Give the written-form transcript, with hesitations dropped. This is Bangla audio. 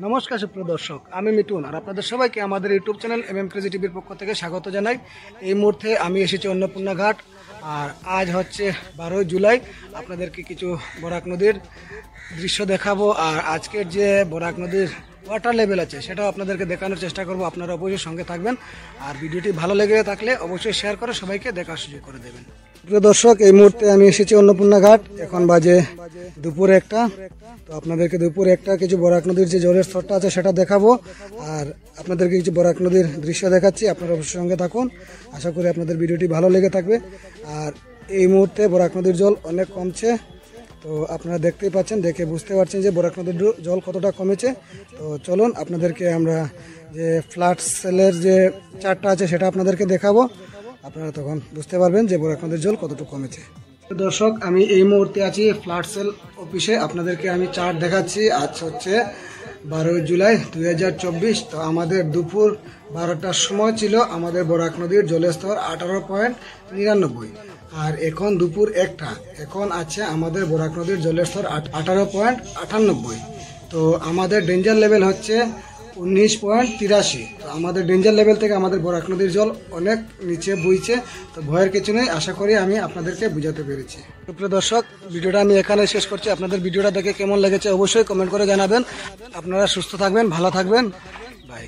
নমস্কার সুপ্রিয় দর্শক, আমি মিঠুন আর আপনাদের সবাইকে আমাদের ইউটিউব চ্যানেল ক্রেজি টিভির পক্ষ থেকে স্বাগত জানাই। এই মুহূর্তে আমি এসেছি অন্নপূর্ণা ঘাট, আর আজ হচ্ছে 12 জুলাই। আপনাদেরকে কিছু বরাক নদীর দৃশ্য দেখাবো, আর আজকের যে বরাক নদীর ওয়াটার লেভেল আছে সেটাও আপনাদেরকে দেখানোর চেষ্টা করব। আপনারা অবশ্যই সঙ্গে থাকবেন, আর ভিডিওটি ভালো লেগে থাকলে অবশ্যই শেয়ার করে সবাইকে দেখার সুযোগ করে দেবেন। প্রিয় দর্শক, এই মুহূর্তে আমি এসেছি অন্নপূর্ণা ঘাট। এখন বাজে দুপুর 1টা। তো আপনাদেরকে দুপুর 1টা কিছু বরাক নদীর যে জলের স্তরটা আছে সেটা দেখাবো, আর আপনাদেরকে কিছু বরাক নদীর দৃশ্য দেখাচ্ছি। আপনারা অবশ্যই সঙ্গে থাকুন, আশা করি আপনাদের ভিডিওটি ভালো লেগে থাকবে। আর এই মুহূর্তে বরাক নদীর জল অনেক কমছে, তো আপনারা দেখতেই পাচ্ছেন, দেখে বুঝতে পারছেন যে বরাক নদীর জল কতটা কমেছে। তো চলুন আপনাদেরকে আমরা যে ফ্লাড সেলের যে চার্টটা আছে সেটা আপনাদেরকে দেখাবো, আপনারা তখন বুঝতে পারবেন যে বরাক নদীর জল কতটুকু কমেছে। দর্শক, আমি এই মুহূর্তে আছি ফ্লাড সেল অফিসে। আপনাদেরকে আমি চার্ট দেখাচ্ছি। আজ হচ্ছে 12 জুলাই 2024। তো আমাদের দুপুর 12টার সময় ছিল আমাদের বরাক নদীর জলের স্তর 18.99, আর এখন দুপুর 1টা, এখন আছে আমাদের বরাক নদীর জলের স্তর 18.98। তো আমাদের ডেঞ্জার লেভেল হচ্ছে 19.83। তো আমাদের ডেঞ্জার লেভেল থেকে আমাদের বরাক নদীর জল অনেক নিচে বইছে। তো ভয়ের কিছু নেই, আশা করি আমি আপনাদেরকে বুঝাতে পেরেছি। প্রিয় দর্শক, ভিডিওটা আমি এখানে শেষ করছি। আপনাদের ভিডিওটা দেখে কেমন লেগেছে অবশ্যই কমেন্ট করে জানাবেন। আপনারা সুস্থ থাকবেন, ভালো থাকবেন, বাই।